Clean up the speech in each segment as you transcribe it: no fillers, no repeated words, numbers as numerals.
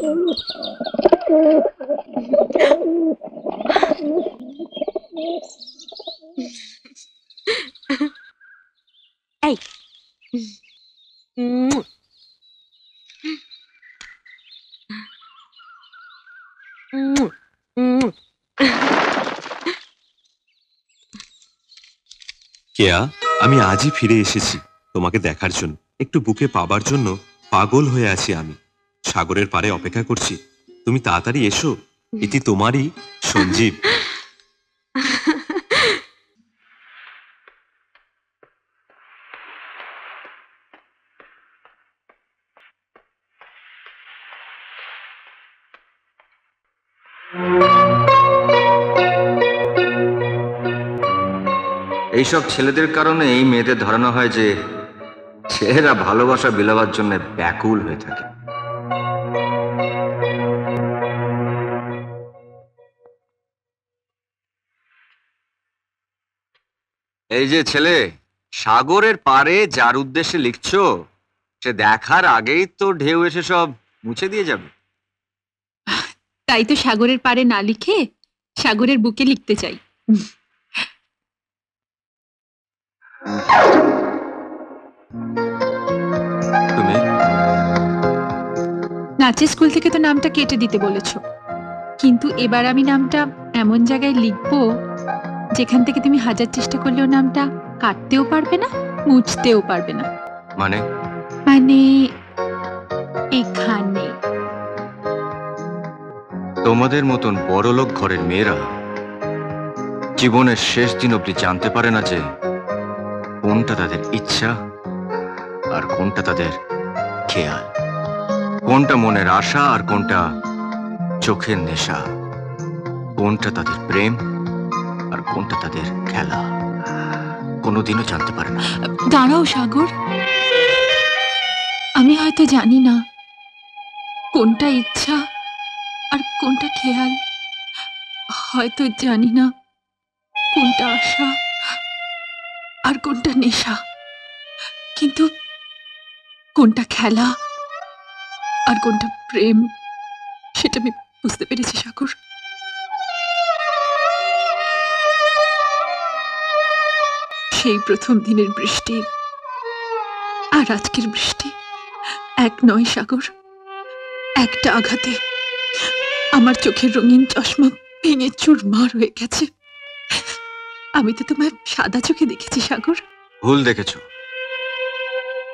এই কেয়া, আমি আজই ফিরে এসেছি তোমাকে দেখার জন্য। একটু বুকে পাবার জন্য পাগল হয়ে আছি আমি। সাগরের পাড়ে অপেক্ষা করছি, তুমি তাড়াতাড়ি এসো। এটি তোমারই সঞ্জীব। এইসব ছেলেদের কারণে এই মেয়েদের ধারণা হয় যে ছেলেরা ভালোবাসা বিলাবার জন্য ব্যাকুল হয়ে থাকে। এই যে ছেলে, সাগরের পাড়ে যার উদ্দেশ্যে লিখছো, সে দেখার আগেই তো ঢেউ এসে সব মুছে দিয়ে যাবে। তাই তো সাগরের পাড়ে না লিখে সাগরের বুকে লিখতে চাই। তুমি নাচের স্কুল থেকে তো নামটা কেটে দিতে বলেছো, কিন্তু এবার আমি নামটা এমন জায়গায় লিখবো যেখান থেকে তুমি হাজার চেষ্টা করলেও নামটা কাটতেও পারবে না, মুছতেও পারবে না। মানে মানে এখানে। তোমাদের মতন বড়লোক ঘরের মেয়েরা জীবনের শেষ দিন অবধি জানতে পারে না যে কোনটা তাদের ইচ্ছা আর কোনটা তাদের খেয়াল, কোনটা মনের আশা আর কোনটা চোখের নেশা, কোনটা তাদের প্রেম আর কোনটা তাদের খেলা, কোনোদিনও জানতে পারে না। দাঁড়াও সাগর, আমি হয়তো জানি না কোনটা ইচ্ছা আর কোনটা খেয়াল, হয়তো জানি না কোনটা আশা আর কোনটা নেশা, কিন্তু কোনটা খেলা আর কোনটা প্রেম সেটা আমি বুঝতে পেরেছি সাগর। সেই প্রথম দিনের বৃষ্টি আর আজকের বৃষ্টি এক নয় সাগর। একটা আঘাতে আমার চোখের রঙিন চশমা ভেঙে চুরমার হয়ে গেছে। আমি তো তোমায় সাদা চোখে দেখেছি সাগর। ভুল দেখেছো।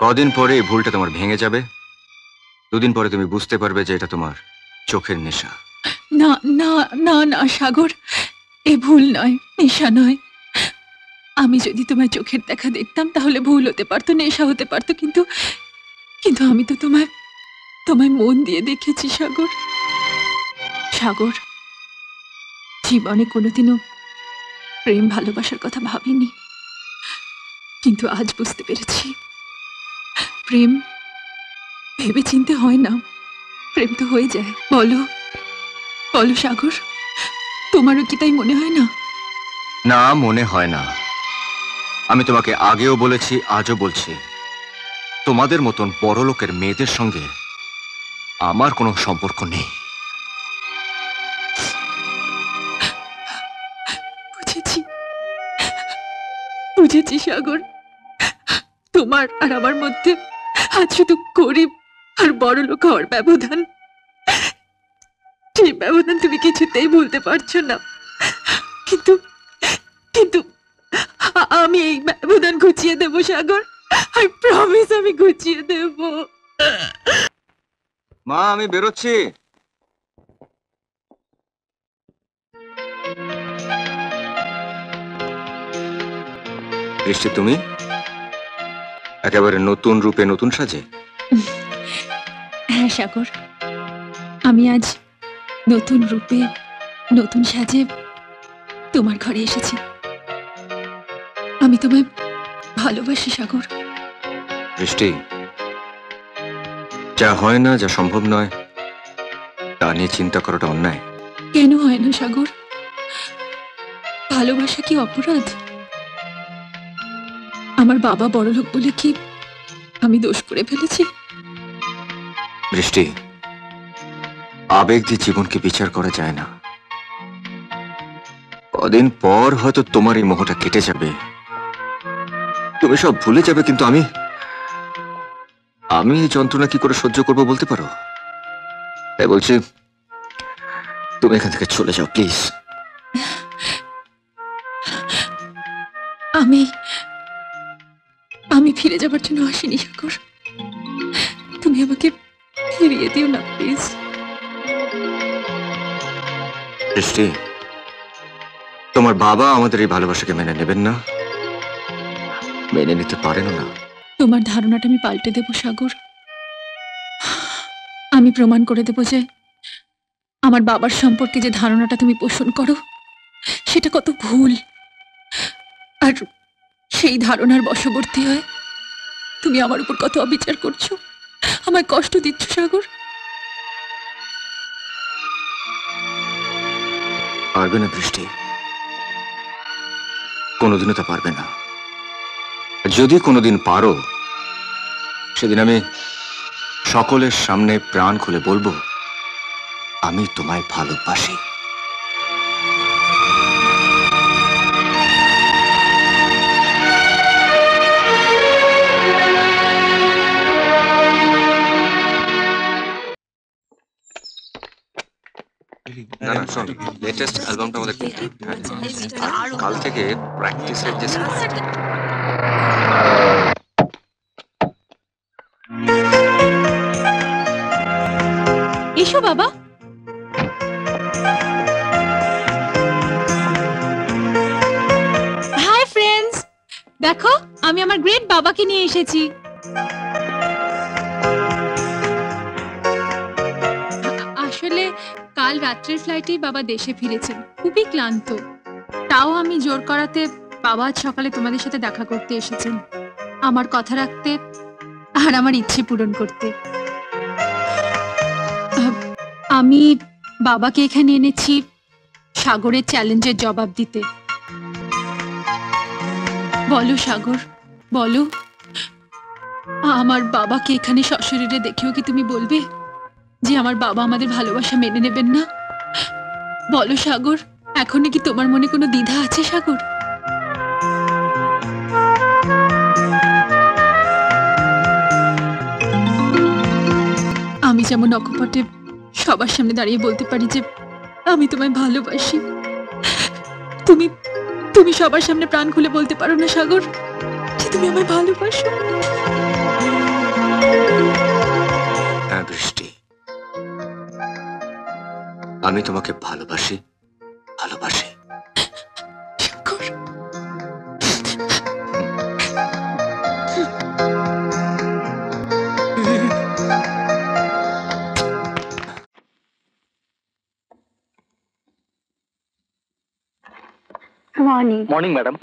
কদিন পরে এই ভুলটা তোমার ভেঙে যাবে। দুদিন পরে তুমি বুঝতে পারবে যে এটা তোমার চোখের নেশা। না না না না সাগর, এ ভুল নয়, নেশা নয়। আমি যদি তোমায় চোখের দেখা দেখতাম তাহলে ভুল হতে পারতো, নেশা হতে পারতো, কিন্তু কিন্তু আমি তো তোমায় মন দিয়ে দেখেছি সাগর। সাগর, জীবনে কোনোদিনও প্রেম ভালোবাসার কথা ভাবিনি, কিন্তু আজ বুঝতে পেরেছি প্রেম ভেবে চিনতে হয় না, প্রেম তো হয়ে যায়। বলো বলো সাগর, তোমারও কি তাই মনে হয় না? না, মনে হয় না। আমি তোমাকে আগেও বলেছি, আজও বলছি, তোমাদের মতন বড় লোকের মেয়েদের সঙ্গে আমার কোনো সম্পর্ক নেই। বুঝেছি বুঝেছি সাগর, তোমার আর আমার মধ্যে আজ শুধু গরিব আর বড় লোক হওয়ার ব্যবধান। সেই ব্যবধান তুমি কিছুতেই ভুলতে পারছো না, কিন্তু কিন্তু আমি এই ব্যবধান ঘুচিয়ে দেব সাগর। আই প্রমিস, আমি ঘুচিয়ে দেব। মা, আমি বেরোচ্ছি। বৃষ্টি, তুমি একেবারে নতুন রূপে, নতুন সাজে? হ্যাঁ সাগর, আমি আজ নতুন রূপে, নতুন সাজে তোমার ঘরে এসেছি। আমি তোমায় ভালোবাসি সাগর। বৃষ্টি, যা হয় না, যা সম্ভব নয়, তা নিয়ে চিন্তা করাটা অন্যায়। কেন হয় না সাগর? ভালোবাসা কি অপরাধ? আমার বাবা বড়লোক বলে কি আমি দোষ করে ফেলেছি? বৃষ্টি, আবেগ দিয়ে জীবনকে বিচার করা যায় না। কদিন পর হয়তো তোমার এই মোহটা কেটে যাবে, তুমি সব ভুলে যাবে, কিন্তু আমি আমি এই যন্ত্রণা কি করে সহ্য করবো বলতে পারো? তাই বলছি, তুমি এখান থেকে চলে যাও প্লিজ। আমি আমি ফিরে যাবার জন্য আসিনি সাগর, তুমি আমাকে ফিরিয়ে দিও না প্লিজ। বৃষ্টি, তোমার বাবা আমাদের এই ভালোবাসাকে মেনে নেবেন না, মেনে নিতে পারেন না। তোমার ধারণাটা আমি পাল্টে দেব সাগর। আমি প্রমাণ করে দেব যে আমার বাবার সম্পর্কে যে ধারণাটা তুমি পোষণ করো সেটা কত ভুল। আর সেই ধারণার বশবর্তী হয়ে তুমি আমার উপর কত অবিচার করছো, আমায় কষ্ট দিচ্ছ সাগর। পারবে না বৃষ্টি, কোনোদিনও তা পারবে না। যদি কোনোদিন পারো, সেদিন আমি সকলের সামনে প্রাণ খুলে বলবো, আমি তোমায় ভালোবাসি। না না শোন, লেটেস্ট অ্যালবামটা আমাদের কিনতে হবে। হ্যাঁ, আর কাল থেকে প্র্যাকটিসের যে এসো বাবা। হাই ফ্রেন্ডস, দেখো আমি আমার গ্রেট বাবাকে নিয়ে এসেছি। আসলে কাল রাত্রের ফ্লাইটেই বাবা দেশে ফিরেছেন, খুবই ক্লান্ত। তাও আমি জোর করাতে বাবা আজ সকালে তোমাদের সাথে দেখা করতে এসেছেন, আমার কথা রাখতে আর আমার ইচ্ছে পূরণ করতে। আমি বাবাকে এখানে এনেছি সাগরের চ্যালেঞ্জের জবাব দিতে। বলো সাগর, বলো, আমার বাবাকে এখানে সশরীরে দেখেও কি তুমি বলবে যে আমার বাবা আমাদের ভালোবাসা মেনে নেবেন না? বলো সাগর, এখনো কি তোমার মনে কোনো দ্বিধা আছে সাগর? আমি যেমন অকপটে সবার সামনে দাঁড়িয়ে বলতে পারি যে আমি তোমায় ভালোবাসি, তুমি তুমি সবার সামনে প্রাণ খুলে বলতে পারো না সাগর যে তুমি আমায় ভালোবাসো? হ্যাঁ বৃষ্টি, আমি তোমাকে ভালোবাসি, ভালোবাসি। Sagar, morning. Morning madam.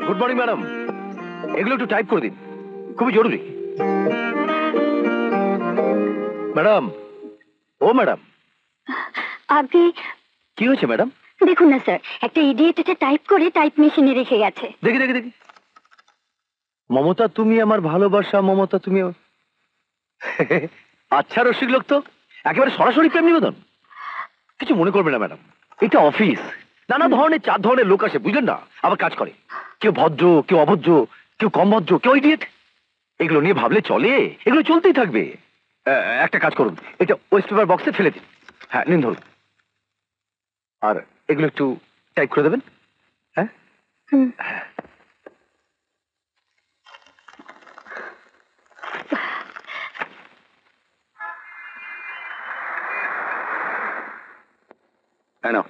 Good morning madam, এগুলো একটু টাইপ করে দিন, খুবই জরুরি। ম্যাডাম, ও ম্যাডাম, আপনি কি হয়েছে ম্যাডাম? দেখুন না স্যার, একটা ইডিয়েট এটা টাইপ করে টাইপ মেশিনে রেখে গেছে। দেখি দেখি দেখি। মমতা তুমি আমার ভালোবাসা, মমতা তুমি আচ্ছা রসিক লোক তো, একেবারে সরাসরি প্রেম নিবেদন। কিছু মনে করবে না ম্যাডাম, এটা অফিস, নানা ধরনের 4 ধরনের লোক আসে বুঝলেন না, আবার কাজ করে। কেউ ভদ্র, কেউ অভদ্র, কেউ কম ভদ্র, কেউ ইডিয়েট। এগুলো নিয়ে ভাবলে চলে? এগুলো চলতেই থাকবে। একটা কাজ করুন, এটা ওয়েস্ট পেপার বক্সে ফেলে দিন। হ্যাঁ নিন ধরুন, আর এগুলো একটু টাইপ করে দেবেন। হ্যাঁ হ্যাঁ নাও।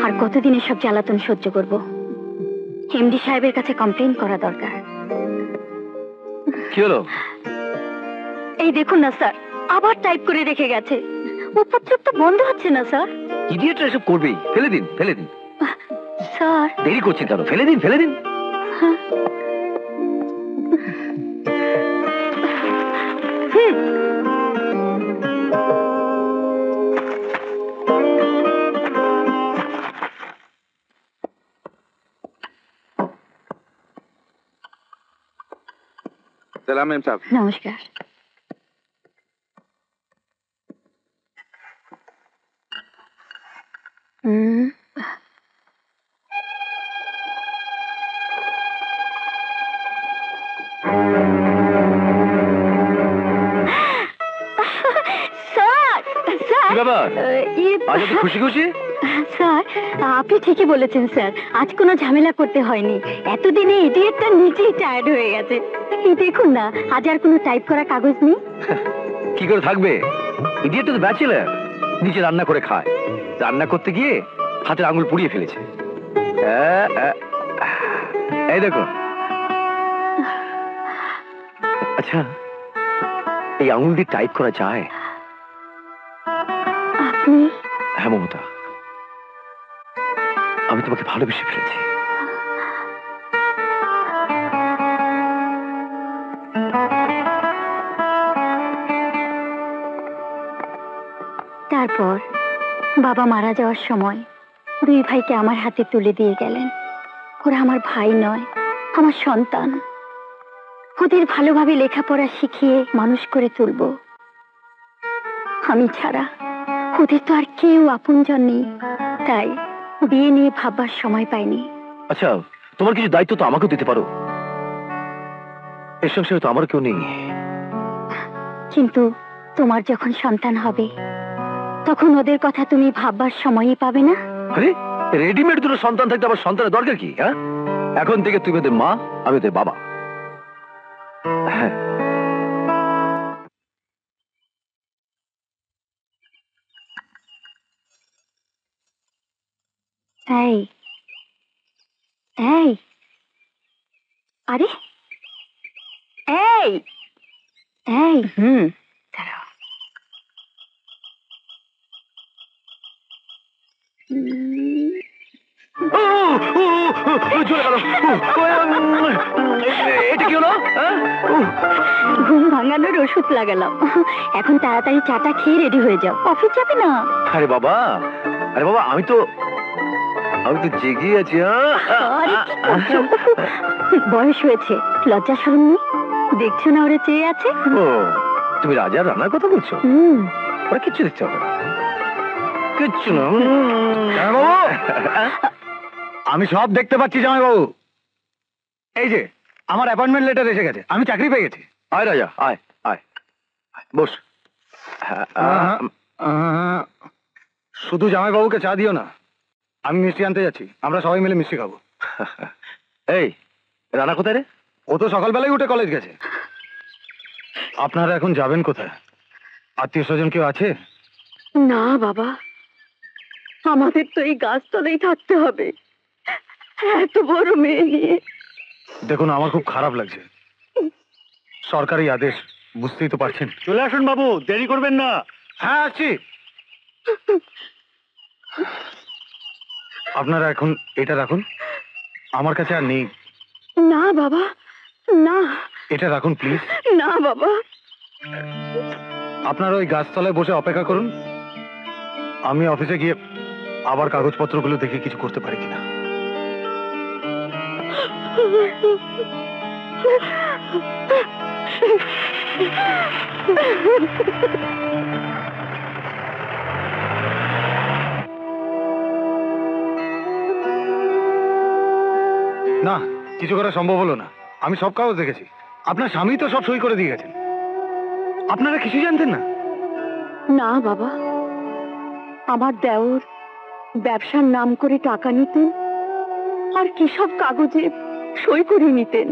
আর কতদিন এসব জ্বালাতন সহ্য করব? এমডি সাহেবের কাছে কমপ্লেইন করা দরকার। কি হলো? এই দেখুন না স্যার, আবার টাইপ করে রেখে গেছে। উপদ্রব তো বন্ধ হচ্ছে না স্যার। ইডিয়েটরা এসব করবেই। ফেলে দিন, ফেলে দিন। স্যার, দেরি করছেন কেন? ফেলে দিন, ফেলে দিন। सलाम मैम साहब। নমস্কার। হুম, স্যার, স্যার, কি ব্যাপার? আজ এত খুশি খুশি? স্যার, আপনি ঠিকই বলেছেন স্যার। আজ কোনো ঝামেলা করতে হয়নি। এতদিনে ইডিয়েটটা নিজেই টায়ার্ড হয়ে গেছে। এই দেখুন না, আজ আর কোনো টাইপ করা কাগজ নেই। কি করে থাকবে? ইডিয়েটটা তো ব্যাচেলার, নিচে রান্না করে খায়। রান্না করতে গিয়ে হাতের আঙুল পুড়িয়ে ফেলেছে। এই দেখো। আচ্ছা, এই আঙুল দিয়ে টাইপ করা যায়? আপনি হ্যাঁ মমতা, আমি তোমাকে ভালোবেসে ফেলেছি। তারপর বাবা মারা যাওয়ার সময় দুই ভাইকে আমার হাতে তুলে দিয়ে গেলেন। ওরা আমার ভাই নয়, আমার সন্তান। ওদের ভালোভাবে লেখাপড়া শিখিয়ে মানুষ করে তুলব। আমি ছাড়া ওদের তো আর কেউ আপনজন নেই। তাই বিয়ে নিয়ে ভাববার সময় পাইনি। আচ্ছা, তোমার কিছু দায়িত্ব তো আমাকেও দিতে পারো। এর সংসারে তো আমার কেউ নেই। কিন্তু তোমার যখন সন্তান হবে তখন ওদের কথা তুমি ভাববার সময়ই পাবে না। আরে, রেডিমেড দুটো সন্তান থাকতে আবার সন্তানের দরকার কি? হ্যাঁ, এখন থেকে তুমি ওদের মা, আমি ওদের বাবা। হ্যাঁ। এই এই, আরে এই এই, দাঁড়াও। চলে গেল। এটা কি হলো? ঘুম ভাঙানোর ওষুধ লাগালাম। এখন তাড়াতাড়ি চাটা খেয়ে রেডি হয়ে যাও, অফিস যাবে না? আরে বাবা, আরে বাবা, আমি তো জেগে আছি। আরে কি করছো? বয়স হয়েছে, লজ্জা শরম নেই? দেখছো না ওরা চেয়ে আছে? ও, তুমি রাজার রান্নার কথা বলছো? ওরা কিচ্ছু দেখতে হবে না, কিচ্ছু না। আমি সব দেখতে পাচ্ছি জামাইবাবু। এই যে আমার অ্যাপয়েন্টমেন্ট লেটার এসে গেছে, আমি চাকরি পেয়ে গেছি। আয় রাজা, আয় আয়, বস। শুধু জামাইবাবুকে চা দিও না, আমি মিষ্টি আনতে যাচ্ছি। আমরা সবাই মিলে মিষ্টি খাবো। এই, রানা কোথায় রে? ও তো সকালবেলায় উঠে কলেজ গেছে। আপনারা এখন যাবেন কোথায়? আত্মীয় স্বজন কেউ আছে? না বাবা, আমাদের তো এই গাছতলায় থাকতে হবে, এত বড় মেয়ে নিয়ে। দেখুন, আমার খুব খারাপ লাগছে। সরকারি আদেশ, বুঝতেই তো পারছেন। চলে আসুন বাবু, দেরি করবেন না। হ্যাঁ, আসছি। আপনারা এখন এটা রাখুন, আমার কাছে আর নেই। না বাবা, না। এটা রাখুন প্লিজ। না বাবা। আপনারা ওই গাছতলায় বসে অপেক্ষা করুন, আমি অফিসে গিয়ে আবার কাগজপত্রগুলো দেখে কিছু করতে পারি কিনা। না, কিছু করা সম্ভব হলো না। আমি সব কাগজ দেখেছি, আপনার স্বামী তো সব সই করে দিয়ে গেছেন। আপনারা কিছু জানতেন না? না বাবা, আমার দেওর ব্যবসার নাম করে টাকা নিতেন আর কি সব কাগজে সই করে নিতেন।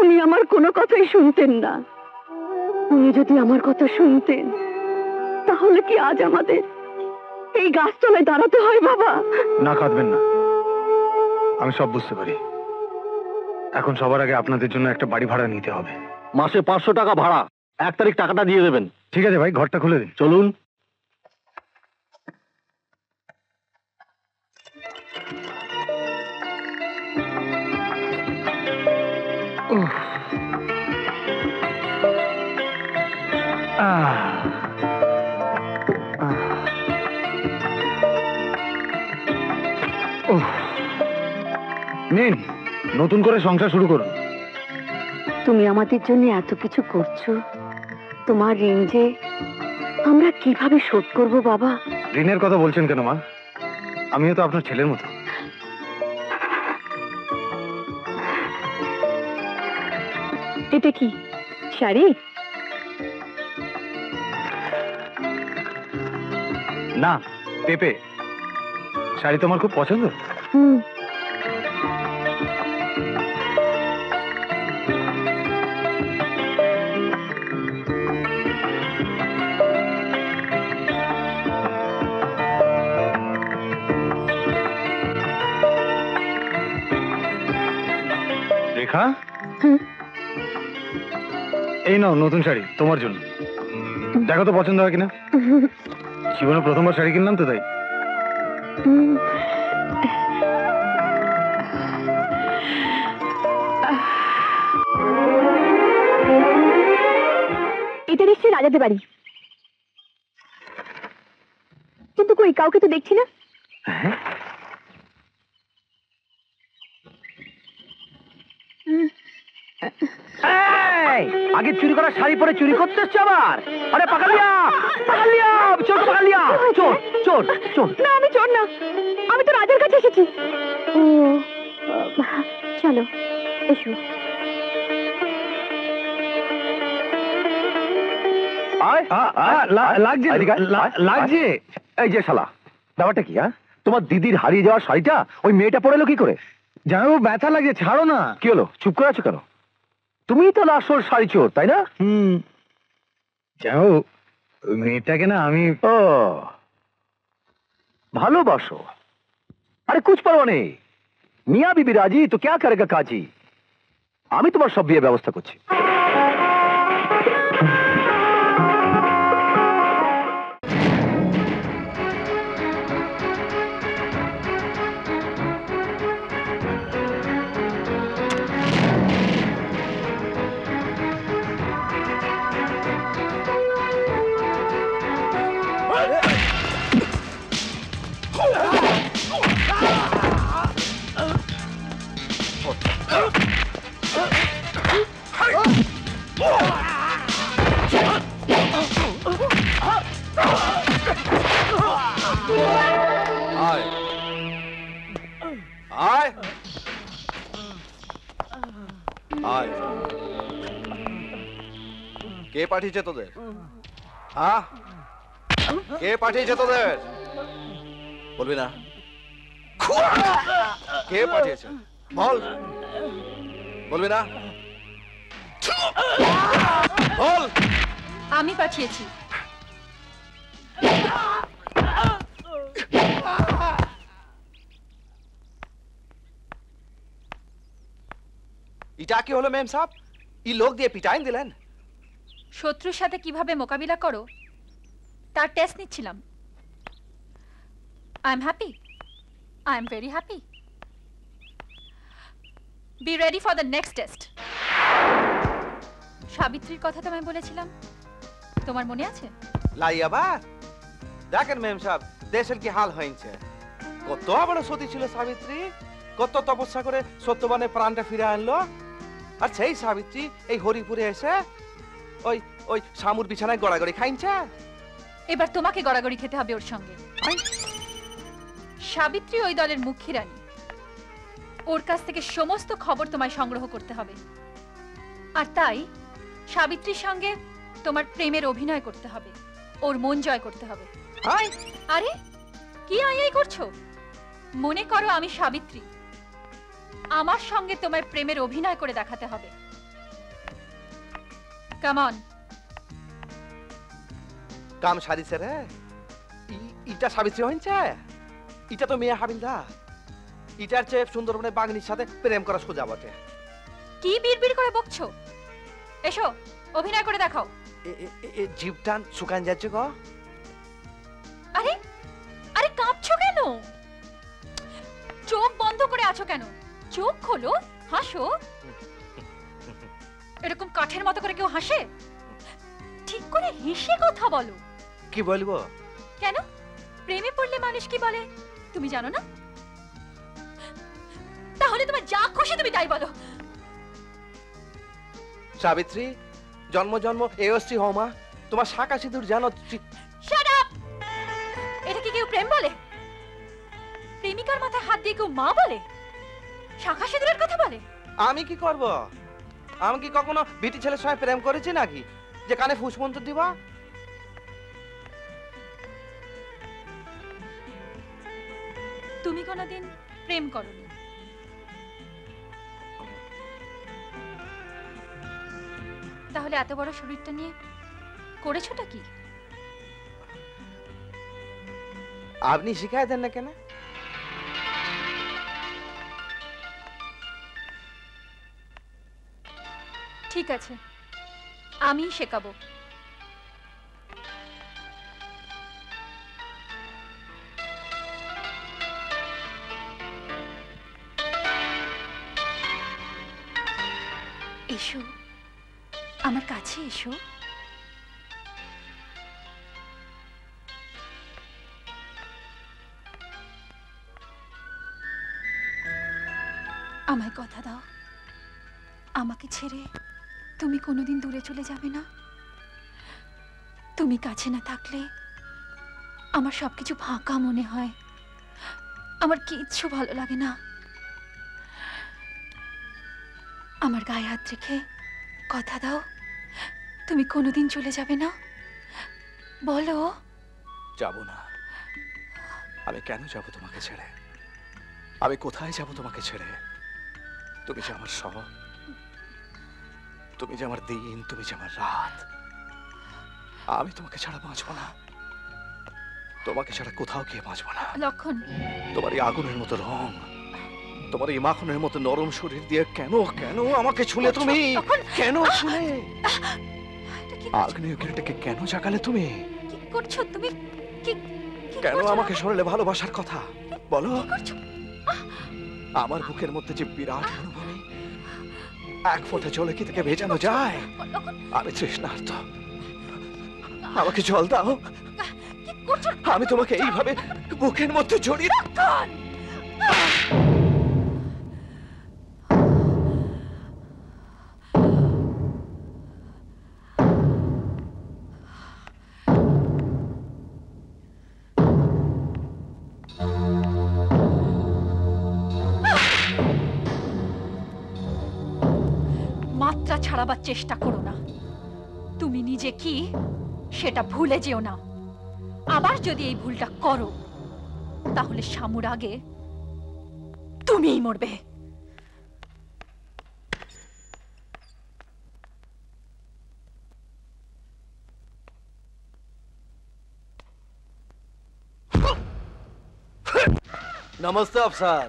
উনি আমার কোনো কথাই শুনতেন না। উনি যদি আমার কথা শুনতেন তাহলে কি আজ আমাদের এই গাছতলায় দাঁড়াতে হয় বাবা? না, কাঁদবেন না, আমি সব বুঝতে পারি। এখন সবার আগে আপনাদের জন্য একটা বাড়ি ভাড়া নিতে হবে। মাসে 500 টাকা ভাড়া, 1 তারিখ টাকাটা দিয়ে দেবেন। ঠিক আছে ভাই, ঘরটা খুলে দিন। চলুন। নিন, নতুন করে সংসার শুরু করুন। তুমি আমাদের জন্য এত কিছু করছো, তোমার ঋণ যে আমরা কিভাবে শোধ করব বাবা? ঋণের কথা বলছেন কেন মা? আমিও তো আপনার ছেলের মতো। এটা কি শাড়ি? না, পেঁপে। শাড়ি তোমার খুব পছন্দ? হুম। রেখা, হুম। এই নাও নতুন শাড়ি তোমার জন্য। দেখো তো পছন্দ হয় কিনা। জীবনে প্রথমবার শাড়ি কিনলাম তো তাই। হুম। এটা নিশ্চয়ই রাজাদের বাড়ি, কিন্তু কই কাউকে তো দেখছি না। আগে চুরি করা শাড়ি পরে চুরি করতে এসছে আবার। আরে পাকালিয়া, পাকালিয়া, চোর পাকালিয়া, চোর চোর চোর। না, আমি চোর না, আমি তো রাজার কাছে এসেছি। ও, চলো এসো। লাগছে, এদিকে আয়, লাগছে। এই যে শালা, ব্যাপারটা কি? হ্যাঁ, তোমার দিদির হারিয়ে যাওয়া শাড়িটা ওই মেয়েটা পরে এলো কি করে? জানো ব্যথা লাগছে, ছাড়ো না। কি হলো, চুপ করে আছো কেন? তুমিই তো আসল শাড়ি চোর, তাই না? জানো মেয়েটাকে না আমি ও, ভালোবাসো? আরে কুছ পারোয়া নেই, মিয়া বিবি রাজি তো ক্যা করেগা কাজী। আমি তোমার সব বিয়ে ব্যবস্থা করছি। কে পাঠিয়েছে তোদের? হ্যাঁ, কে পাঠিয়েছে তোদের? বলবি না? কে পাঠিয়েছে বল, বলবি না? বল। আমি পাঠিয়েছি। ইটা কি হলো মেম সাহেব? ই লোক দিয়ে পিটাইন দিলেন। শত্রুর সাথে কিভাবে মোকাবিলা করো তার টেস্ট নিচ্ছিলাম। I am happy, I am very happy. Be ready for the next test. সাবিত্রীর কথা তোমায় বলেছিলাম, তোমার মনে আছে? লাইয়াবা দেখেন মেম সাহেব, দেশের কি হাল হয়েছে। কত বড় সতী ছিল সাবিত্রী, কত তপস্যা করে সত্যবানের প্রাণটা ফিরে আনলো। আর সেই সাবিত্রী এই হরিপুরে এসে ওই ওই শামুর বিছানায় গড়াগড়ি খাইছে। এবার তোমাকে গড়াগড়ি খেতে হবে ওর সঙ্গে। সাবিত্রী ওই দলের মুখ্য রানী, ওর কাছ থেকে সমস্ত খবর তোমায় সংগ্রহ করতে হবে। আর তাই সাবিত্রীর সঙ্গে তোমার প্রেমের অভিনয় করতে হবে, ওর মন জয় করতে হবে। আরে কি আই করছো? মনে করো আমি সাবিত্রী, আমার সঙ্গে তোমার প্রেমের অভিনয় করে দেখাতে হবে। Come on. কাম সারিছে রে। ইটা সাবিত্রী হইছে? ইটা তো মেয়ে হাবিলদার। ইটার চেয়ে সুন্দরবনে বাগনির সাথে প্রেম করা সোজা বটে। কি বিড়বিড় করে বকছো? এসো অভিনয় করে দেখাও। জিভ টান শুকান যাচ্ছে গো। আরে আরে কাঁপছো কেন? চোখ বন্ধ করে আছো কেন? চোখ খোলো, হাসো। এরকম কাঠের মতো করে কেউ হাসে? ঠিক করে হেসে কথা বলো। কি বলবো? কেন? প্রেমে পড়লে মানুষ কি বলে তুমি জানো না? তাহলে তোমার যা খুশি তুমি তাই বলো। সাবিত্রী, জন্ম জন্ম এসছি হমা, তোমার শাঁকা সিঁদুর জানো? Shut up! এটা কি কেউ প্রেম বলে? প্রেমিকার মাথায় হাত দিয়ে কেউ মা বলে? শাখা সিঁদুরের কথা বলে? আমি কি করব? আমি কি কখনো বিটি ছেলের সঙ্গে প্রেম করেছি নাকি যে কানে ফুসমন্ত দিবা? তুমি কোনোদিন প্রেম করনি, তাহলে এত বড় শরীরটা নিয়ে করেছোটা কি? আপনি শিখাই দেন না কেন? ঠিক আছে, আমি শেখাবো। এসো, আমার কাছে এসো। আমায় কথা দাও, আমাকে ছেড়ে তুমি কোনোদিন দূরে চলে যাবে না। তুমি কাছে না থাকলে আমার সবকিছু ফাঁকা মনে হয়, আমার কিচ্ছু ভালো লাগে না। আমার গায়ে হাত রেখে কথা দাও, তুমি কোনোদিন চলে যাবে না। বলো। যাব না। আমি কেন যাব তোমাকে ছেড়ে? আমি কোথায় যাব তোমাকে ছেড়ে? তুমি যে আমার সব, তুমি যে আমার দিন, তুমি যে আমার রাত। আমি তোমাকে ছাড়া বাঁচবো না, তোমাকে ছাড়া কোথাও গিয়ে বাঁচবো না। লক্ষণ, তোমার এই আগুনের মতো রং, তোমার এই মাখনের মতো নরম শরীর দিয়ে কেন কেন আমাকে ছুলে তুমি? কেন ছুলে? আগ্নেয়গিরিটাকে কেন জাগালে তুমি? কি করছো তুমি? কি কেন আমাকে শরীরে ভালোবাসার কথা বলো? আমার বুকের মধ্যে যে বিরাট অনুভূতি, এক ফোঁটা জলে কি থেকে ভেজানো যায়? আমি তৃষ্ণার্ত, আমাকে জল দাও। আমি তোমাকে এইভাবে বুকের মধ্যে জড়িয়ে মাত্রা ছাড়াবার চেষ্টা করো না। তুমি নিজে কি সেটা ভুলে যেও না। আবার যদি এই ভুলটা করো তাহলে শামুর আগে তুমিই মরবে। নমস্তে अफसर,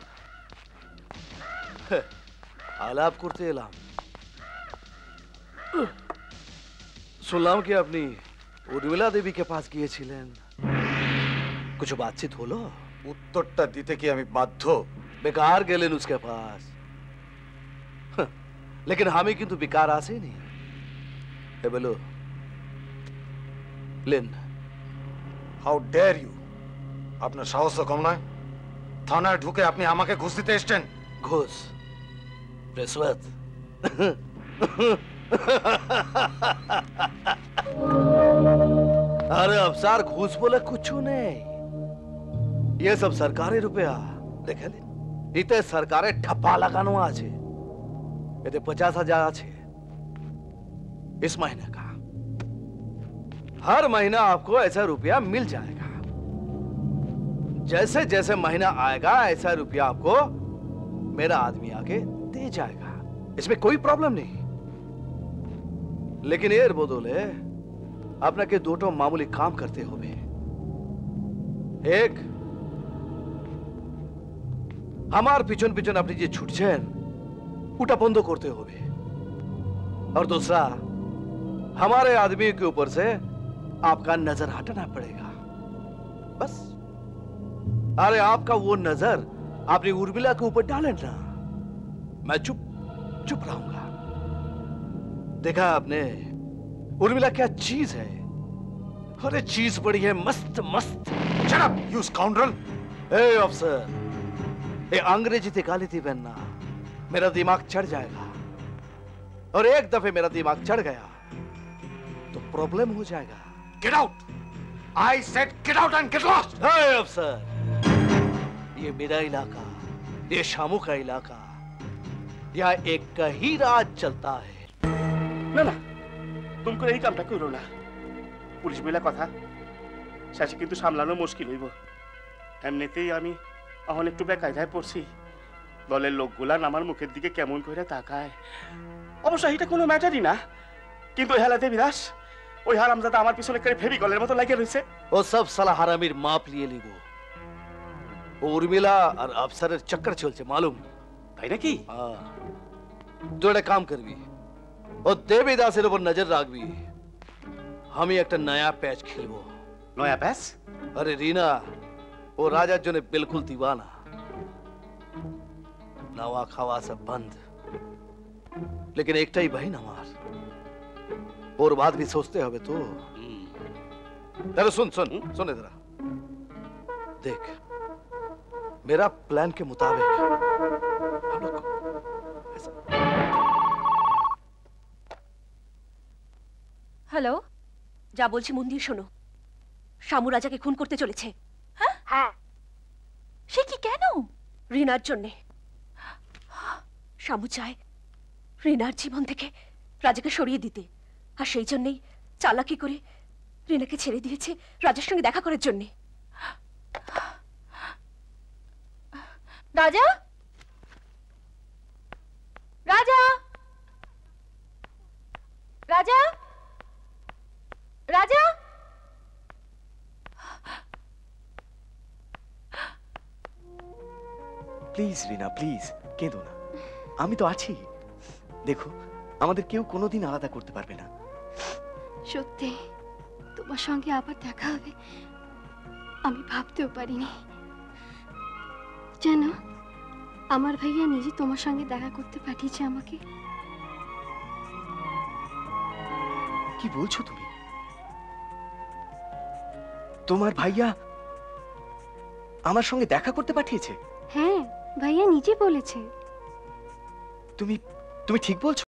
আলাপ করতে এলাম। শুনলাম কি আপনি উর্মিলা দেবীকে পাস গিয়েছিলেন, কিছু বাতচিত হলো? উত্তরটা দিতে কি আমি বাধ্য? बेकार गेलेन उसके पास। लेकिन हमें किंतु बेकार আসেনি। এ বলো লেন। How dare you! আপনার সাহস তো কম নয়। থানায় ঢুকে আপনি আমাকে ঘুষ দিতে এসছেন। ঘুষ, रिश्वत। अरे अफसर, घूस बोले कुछ नहीं, ये सब सरकारी रुपया। দেখেন इते सरकारे ठप्पा लगानो আছে, এতে 50,000 আছে इस महीने का। हर महीना आपको ऐसा रुपया मिल जाएगा। जैसे जैसे महीना आएगा ऐसा रुपया आपको मेरा आदमी आके दे जाएगा, इसमें कोई प्रॉब्लम नहीं। लेकिन এর বদলে আপনাকে দুটো মামুলি কাম করতে হবে। এক, আমার পিছন পিছন আপনি যে ছুটছেন ওটা বন্ধ করতে হবে। আর दूसरा, हमारे आदमी के ऊपर से आपका नजर हटाना पड़ेगा, बस। अरे आपका वो नजर आपने उर्मिला के ऊपर डाले ना, मैं चुप चुप रहूंगा। देखा आपने उर्मिला क्या चीज है? अरे चीज बड़ी है, मस्त मस्त। Shut up, you scoundrel! ए अफसर, ये अंग्रेजी थी गाली थी बनना, मेरा दिमाग चढ़ जाएगा। और एक दफे मेरा दिमाग चढ़ गया तो प्रॉब्लम हो जाएगा। Get out! I said get out and get lost! हे अफसर, ये मेरा इलाका, ये शामू का इलाका, यहाँ एक का ही राज चलता है। না না, তুমি করে এই কামটা করো না। পুলিশ বলে কথা, শেষে কিন্তু সামলানো মুশকিল হইব। এমনিতেই আমি এখন একটু বেকায়দায় পড়ছি। দলের লোকগুলান আমার মুখের দিকে কেমন করে তাকায়। অবশ্য এটা কোনো ম্যাটারই না, কিন্তু হেলাতে বিরাস ওই হারামজাদা আমার পিছনে করে ফেভিকলের মতো লাগিয়ে রয়েছে। वो सब साला हरामिर माप लिए लिबो। उर्मिला और अफसरेर चक्कर चलছে मालूम? তাই নাকি? তুই একটা কাম করবি, ও দেবীদাসের উপর নজর রাখবি। আমি একটা নয়া প্যাচ খেলবো। নয়া প্যাচ? अरे रीना, वो राजार জন্য बिल्कुल दीवाना। नवा खावा सब बंद, लेकिन एकटाई बहन हमार, और बात भी सोचते हवे तो। अरे सुन सुन सुन इधर आ। देख, मेरा प्लान के मुताबिक हम लोग হ্যালো, যা বলছি মন দিয়ে শোনো। শামু রাজাকে খুন করতে চলেছে। হ্যাঁ। সে কি কেন? রিনার জন্যে। শামু চায় রিনার জীবন থেকে রাজাকে সরিয়ে দিতে, আর সেই জন্যই চালাকি করে রিনাকে ছেড়ে দিয়েছে রাজার সঙ্গে দেখা করার জন্যে। রাজা, রাজা, রাজা, রাজা। প্লিজ রিনা, প্লিজ কেঁদো না, আমি তো আছি। দেখো, আমাদের কেউ কোনোদিন আলাদা করতে পারবে না। সত্যি তোমার সঙ্গে আবার দেখা হবে আমি ভাবতেও পারিনি। জানো, আমার ভাইয়া নিজে তোমার সঙ্গে দেখা করতে পাঠিয়েছে আমাকে। কি বলছো তুমি? তোমার ভাইয়া আমার সঙ্গে দেখা করতে পাঠিয়েছে? হ্যাঁ, ভাইয়া নিজে বলেছে। তুমি তুমি ঠিক বলছো?